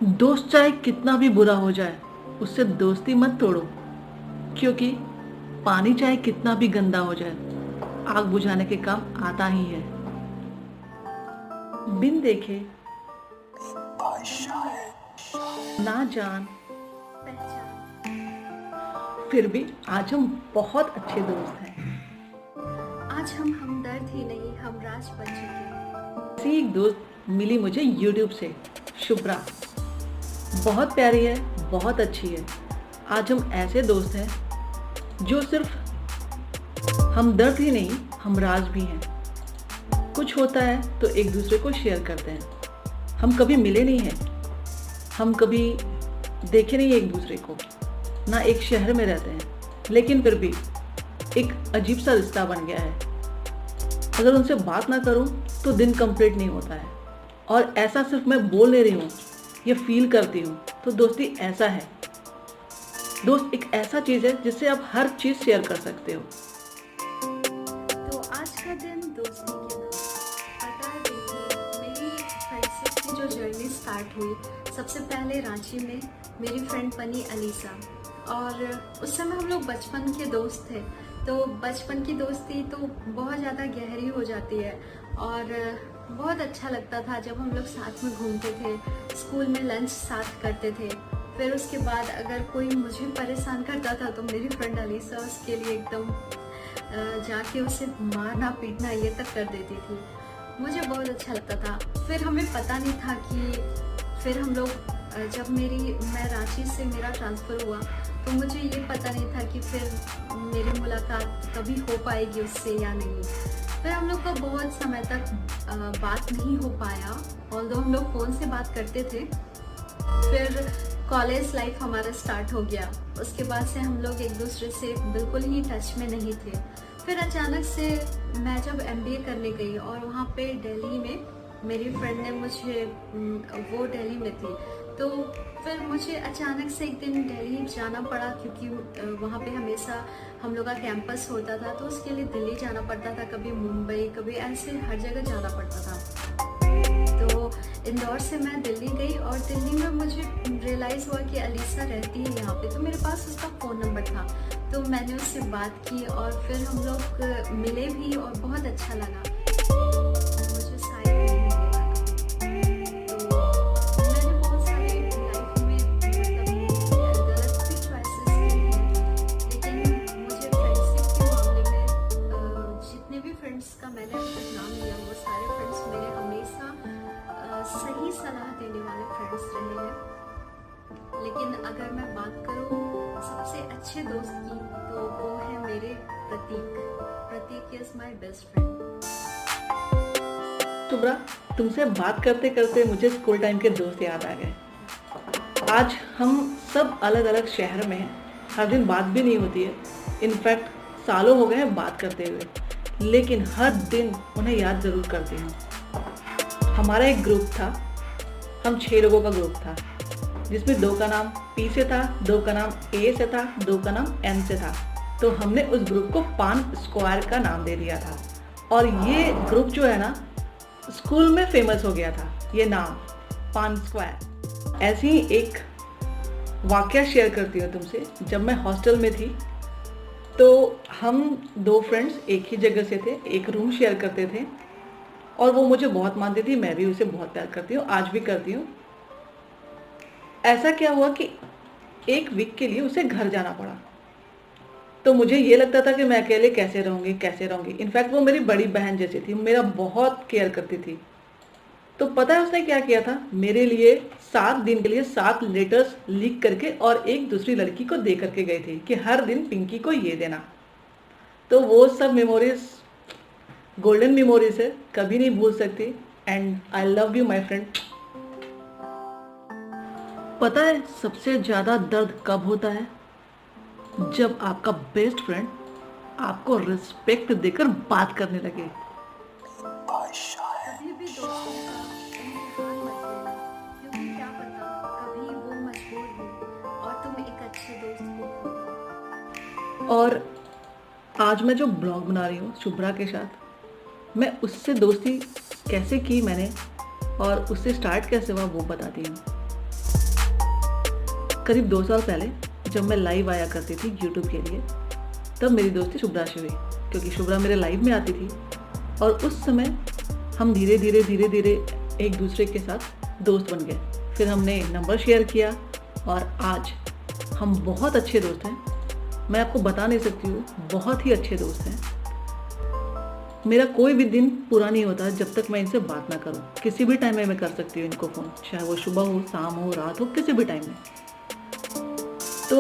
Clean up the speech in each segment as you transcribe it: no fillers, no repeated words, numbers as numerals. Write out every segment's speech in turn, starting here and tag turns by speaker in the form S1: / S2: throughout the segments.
S1: दोस्त चाहे कितना भी बुरा हो जाए, उससे दोस्ती मत तोड़ो। क्योंकि पानी चाहे कितना भी गंदा हो जाए, आग बुझाने के काम आता ही है। बिन देखे ना जान, फिर भी आज हम बहुत अच्छे दोस्त हैं।
S2: आज हम हमदर्द ही नहीं हम राज बन चुके।
S1: ऐसी एक दोस्त मिली मुझे YouTube से, शुभ्रा। बहुत प्यारी है, बहुत अच्छी है। आज हम ऐसे दोस्त हैं जो सिर्फ हमदर्द ही नहीं, हम राज भी हैं। कुछ होता है तो एक दूसरे को शेयर करते हैं। हम कभी मिले नहीं हैं, हम कभी देखे नहीं एक दूसरे को, ना एक शहर में रहते हैं, लेकिन फिर भी एक अजीब सा रिश्ता बन गया है। अगर उनसे बात ना करूं तो दिन कंप्लीट नहीं होता है। और ऐसा सिर्फ मैं बोल नहीं रही हूँ, ये फील करती हूँ। तो दोस्ती ऐसा है। दोस्त एक ऐसा चीज़ है जिससे आप हर चीज़ शेयर कर सकते हो।
S2: तो आज का दिन दोस्ती के नाम। पता है देखिए, मेरी फ्रेंडशिप की जो जर्नी स्टार्ट हुई, सबसे पहले रांची में मेरी फ्रेंड बनी अलीसा। और उस समय हम लोग बचपन के दोस्त थे। तो बचपन की दोस्ती तो बहुत ज़्यादा गहरी हो जाती है और बहुत अच्छा लगता था जब हम लोग साथ में घूमते थे, स्कूल में लंच साथ करते थे। फिर उसके बाद अगर कोई मुझे परेशान करता था तो मेरी फ्रेंड अलीसा उसके लिए एकदम जाके उसे मारना पीटना ये तक कर देती थी। मुझे बहुत अच्छा लगता था। फिर हमें पता नहीं था कि फिर हम लोग जब मैं रांची से मेरा ट्रांसफ़र हुआ तो मुझे ये पता नहीं था कि फिर मेरी मुलाकात कभी हो पाएगी उससे या नहीं। फिर हम लोग का बहुत समय तक बात नहीं हो पाया, ऑल्दो हम लोग फ़ोन से बात करते थे। फिर कॉलेज लाइफ हमारा स्टार्ट हो गया। उसके बाद से हम लोग एक दूसरे से बिल्कुल ही टच में नहीं थे। फिर अचानक से मैं जब MBA करने गई और वहाँ पे दिल्ली में मेरी फ्रेंड ने मुझे, वो दिल्ली में थी, तो फिर मुझे अचानक से एक दिन दिल्ली जाना पड़ा क्योंकि वहाँ पे हमेशा हम लोग का कैंपस होता था। तो उसके लिए दिल्ली जाना पड़ता था, कभी मुंबई, कभी ऐसे हर जगह जाना पड़ता था। तो इंदौर से मैं दिल्ली गई और दिल्ली में मुझे रियलाइज़ हुआ कि अलीसा रहती है यहाँ पे। तो मेरे पास उसका फ़ोन नंबर था, तो मैंने उससे बात की और फिर हम लोग मिले भी और बहुत अच्छा लगा। मुझे शायद नहीं मिलेगा कभी। तो मैंने बहुत सारे लाइफ में मतलब गलत भी चॉइसेस की हैं, लेकिन मुझे फ्रेंडशिप के मामले में जितने भी फ्रेंड्स का मैंने अब तक नाम लिया, वो सारे फ्रेंड्स मेरे हमेशा सही सलाह देने वाले फ्रेंड्स रहे हैं। लेकिन अगर मैं बात करूँ सबसे अच्छे दोस्त की, तो वो है मेरे Pratik. Pratik is my best friend.
S1: Shubhra, तुमसे बात करते करते मुझे स्कूल टाइम के दोस्त याद आ गए। आज हम सब अलग अलग शहर में हैं, हर दिन बात भी नहीं होती है। इनफैक्ट सालों हो गए हैं बात करते हुए, लेकिन हर दिन उन्हें याद ज़रूर करती हूँ। हमारा एक ग्रुप था, हम 6 लोगों का ग्रुप था, जिसमें 2 का नाम P से था, 2 का नाम A से था, 2 का नाम N से था। तो हमने उस ग्रुप को पान स्क्वायर का नाम दे दिया था। और ये ग्रुप जो है ना, स्कूल में फेमस हो गया था, ये नाम पान स्क्वायर। ऐसी ही एक वाकया शेयर करती हूँ तुमसे। जब मैं हॉस्टल में थी तो हम 2 फ्रेंड्स एक ही जगह से थे, एक रूम शेयर करते थे और वो मुझे बहुत मानती थी, मैं भी उसे बहुत प्यार करती हूँ, आज भी करती हूँ। ऐसा क्या हुआ कि एक वीक के लिए उसे घर जाना पड़ा। तो मुझे ये लगता था कि मैं अकेले कैसे रहूँगी। इनफैक्ट वो मेरी बड़ी बहन जैसी थी, मेरा बहुत केयर करती थी। तो पता है उसने क्या किया था? मेरे लिए 7 दिन के लिए 7 लेटर्स लिख करके और एक दूसरी लड़की को दे करके गई थी कि हर दिन पिंकी को ये देना। तो वो सब मेमोरीज गोल्डन मेमोरीज है, कभी नहीं भूल सकती। And I love you my friend. पता है सबसे ज़्यादा दर्द कब होता है? जब आपका बेस्ट फ्रेंड आपको रिस्पेक्ट देकर बात करने लगे।
S2: कभी भी दोस्तों का इम्तिहान मत लेना, क्योंकि क्या पता कभी वो मजबूर हो और तुम एक अच्छे दोस्त को खो।
S1: और आज मैं जो ब्लॉग बना रही हूँ शुभ्रा के साथ, मैं उससे दोस्ती कैसे की मैंने और उससे स्टार्ट कैसे हुआ वो बताती हूँ। करीब 2 साल पहले जब मैं लाइव आया करती थी यूट्यूब के लिए, तब मेरी दोस्ती शुभ्रा से हुई, क्योंकि शुभ्रा मेरे लाइव में आती थी और उस समय हम धीरे धीरे एक दूसरे के साथ दोस्त बन गए। फिर हमने नंबर शेयर किया और आज हम बहुत अच्छे दोस्त हैं। मैं आपको बता नहीं सकती हूँ, बहुत ही अच्छे दोस्त हैं। मेरा कोई भी दिन पूरा नहीं होता जब तक मैं इनसे बात ना करूँ। किसी भी टाइम में मैं कर सकती हूँ इनको फ़ोन, चाहे वो सुबह हो, शाम हो, रात हो, किसी भी टाइम में। तो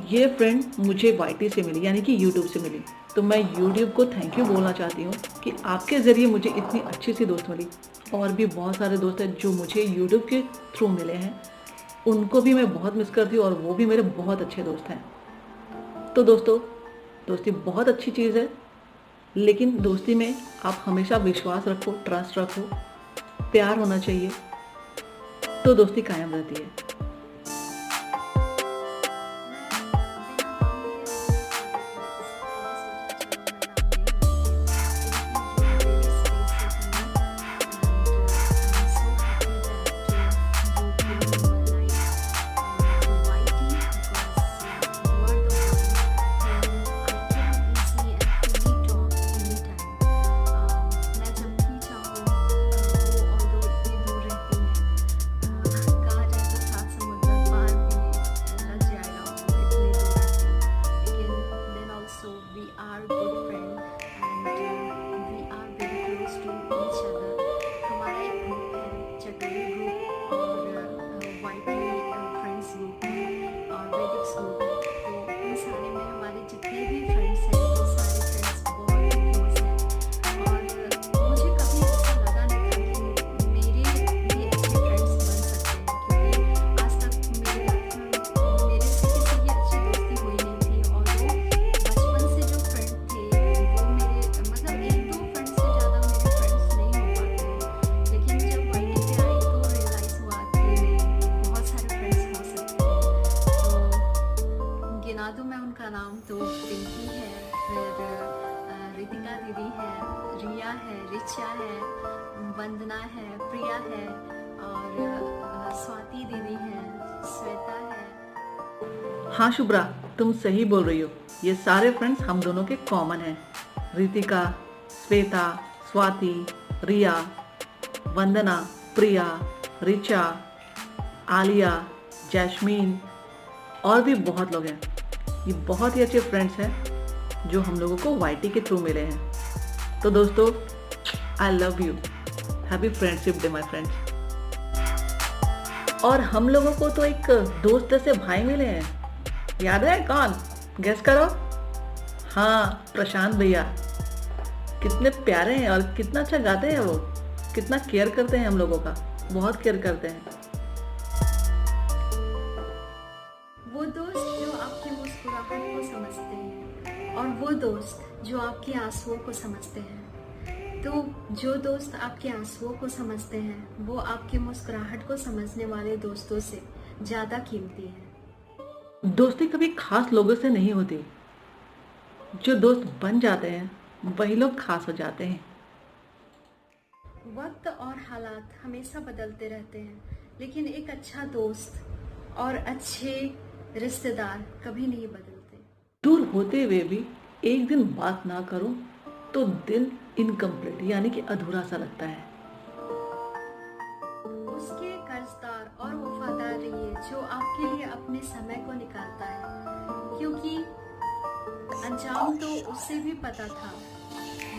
S1: ये फ्रेंड मुझे वाईटी से मिली, यानी कि यूट्यूब से मिली। तो मैं यूट्यूब को थैंक यू बोलना चाहती हूँ कि आपके ज़रिए मुझे इतनी अच्छी सी दोस्त मिली। और भी बहुत सारे दोस्त हैं जो मुझे यूट्यूब के थ्रू मिले हैं, उनको भी मैं बहुत मिस करती हूँ और वो भी मेरे बहुत अच्छे दोस्त हैं। तो दोस्तों, दोस्ती बहुत अच्छी चीज़ है, लेकिन दोस्ती में आप हमेशा विश्वास रखो, ट्रस्ट रखो, प्यार होना चाहिए, तो दोस्ती कायम रहती है।
S2: तो मैं उनका नाम तो पिंकी है, फिर रितिका दीदी है, रिया है, रिचा है, वंदना है, प्रिया है और स्वाति दीदी है, श्वेता है।
S1: हाँ शुभ्रा, तुम सही बोल रही हो। ये सारे फ्रेंड्स हम दोनों के कॉमन हैं। रितिका, श्वेता, स्वाति, रिया, वंदना, प्रिया, रिचा, आलिया, जैस्मीन और भी बहुत लोग हैं। ये बहुत ही अच्छे फ्रेंड्स हैं जो हम लोगों को वाईटी के थ्रू मिले हैं। तो दोस्तों, I love you, happy friendship day my friends. और हम लोगों को तो एक दोस्त से भाई मिले हैं, याद है कौन? गेस करो। हाँ, प्रशांत भैया। कितने प्यारे हैं और कितना अच्छा गाते हैं वो, कितना केयर करते हैं हम लोगों का, बहुत केयर करते हैं।
S2: वो दोस्त जो आपकी मुस्कुराहट को समझते हैं और वो दोस्त जो आपके आंसुओं को समझते हैं। तो जो दोस्त आपके आंसुओं को समझते हैं वो आपकी मुस्कुराहट को समझने वाले दोस्तों से ज़्यादा कीमती है।
S1: दोस्ती कभी खास लोगों से नहीं होती, जो दोस्त बन जाते हैं वही लोग खास हो जाते हैं।
S2: वक्त और हालात हमेशा बदलते रहते हैं, लेकिन एक अच्छा दोस्त और अच्छे रिश्तेदार कभी नहीं बदलते।
S1: दूर होते हुए भी एक दिन बात ना करो तो दिल इनकम्प्लीट, यानी कि अधूरा सा लगता है।
S2: उसके कर्जदार और वफादार रहिए जो आपके लिए अपने समय को निकालता है, क्योंकि अंजाम तो उससे भी पता था,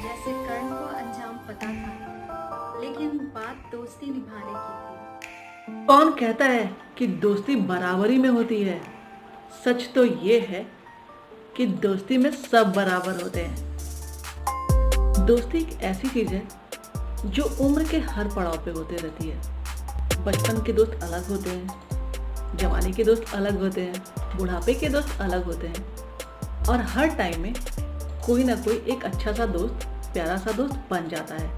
S2: जैसे कर्ण को अंजाम पता था, लेकिन बात दोस्ती निभाने की थी।
S1: कौन कहता है कि दोस्ती बराबरी में होती है? सच तो ये है कि दोस्ती में सब बराबर होते हैं। दोस्ती एक ऐसी चीज है जो उम्र के हर पड़ाव पे होते रहती है। बचपन के दोस्त अलग होते हैं, जवानी के दोस्त अलग होते हैं, बुढ़ापे के दोस्त अलग होते हैं, और हर टाइम में कोई ना कोई एक अच्छा सा दोस्त, प्यारा सा दोस्त बन जाता है।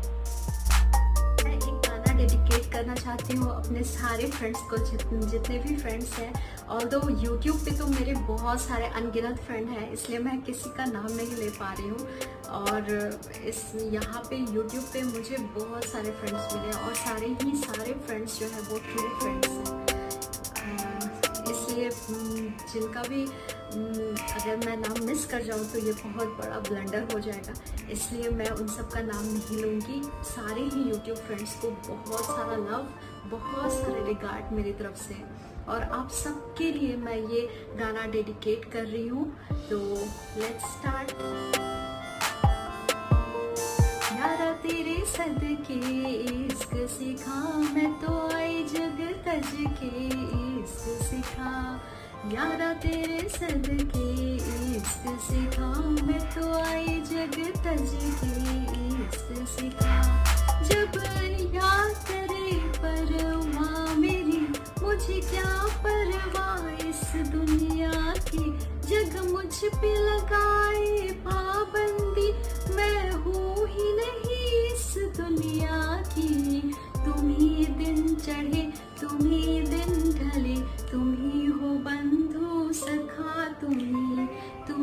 S2: मैं एक गाना डेडिकेट करना चाहती हूँ अपने सारे फ्रेंड्स को, जितने भी फ्रेंड्स हैं। ऑल्दो यूट्यूब पे तो मेरे बहुत सारे अनगिनत फ्रेंड हैं, इसलिए मैं किसी का नाम नहीं ले पा रही हूँ। और यहाँ पे यूट्यूब पे मुझे बहुत सारे फ्रेंड्स मिले और सारे फ्रेंड्स जो है वो ट्रू फ्रेंड्स हैं। इसलिए जिनका भी अगर मैं नाम मिस कर जाऊँ तो ये बहुत बड़ा ब्लंडर हो जाएगा, इसलिए मैं उन सब का नाम नहीं लूँगी। सारे ही यूट्यूब फ्रेंड्स को बहुत सारा लव, बहुत सारे रिगार्ड मेरी तरफ से, और आप सबके लिए मैं ये गाना डेडिकेट कर रही हूँ। तो लेट्स स्टार्ट। यारा तेरे सदके इश्क सिखा, मैं तो आई जग तज के इश्क सिखा। यारा तेरे सदके इश्क सिखा, मैं तो आई जग तज के इश्क सिखा। जब याद करे परवाह मेरी, मुझे क्या परवाह इस दुनिया की। जग मुझ पे लगाए पाबंदी, मैं हूँ ही नहीं इस दुनिया की। तुम ही दिन चढ़े, तुम ही दिन ढले, तुम ही हो बंधु सखा। तुम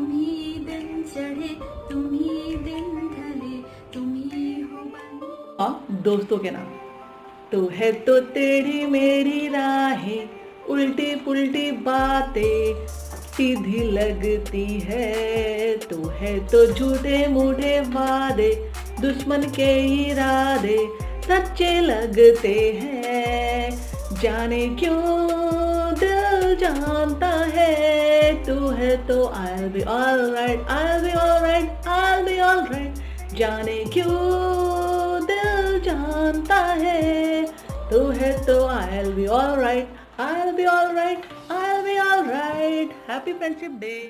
S2: ही दिन चढ़े, तुम ही दिन ढले, तुम ही हो बंधु।
S1: दोस्तों के नाम। तू है तो तेरी मेरी राहें, उल्टी पुल्टी बातें सीधी लगती है। तू है तो झूठे मूठे वादे, दुश्मन के इरादे सच्चे लगते हैं। जाने क्यों दिल जानता है, तू है तो I'll be alright, I'll be alright, I'll be alright। जाने क्यों दिल जानता है, तू है तो I'll be alright, I'll be alright, I'll be alright। Happy Friendship Day।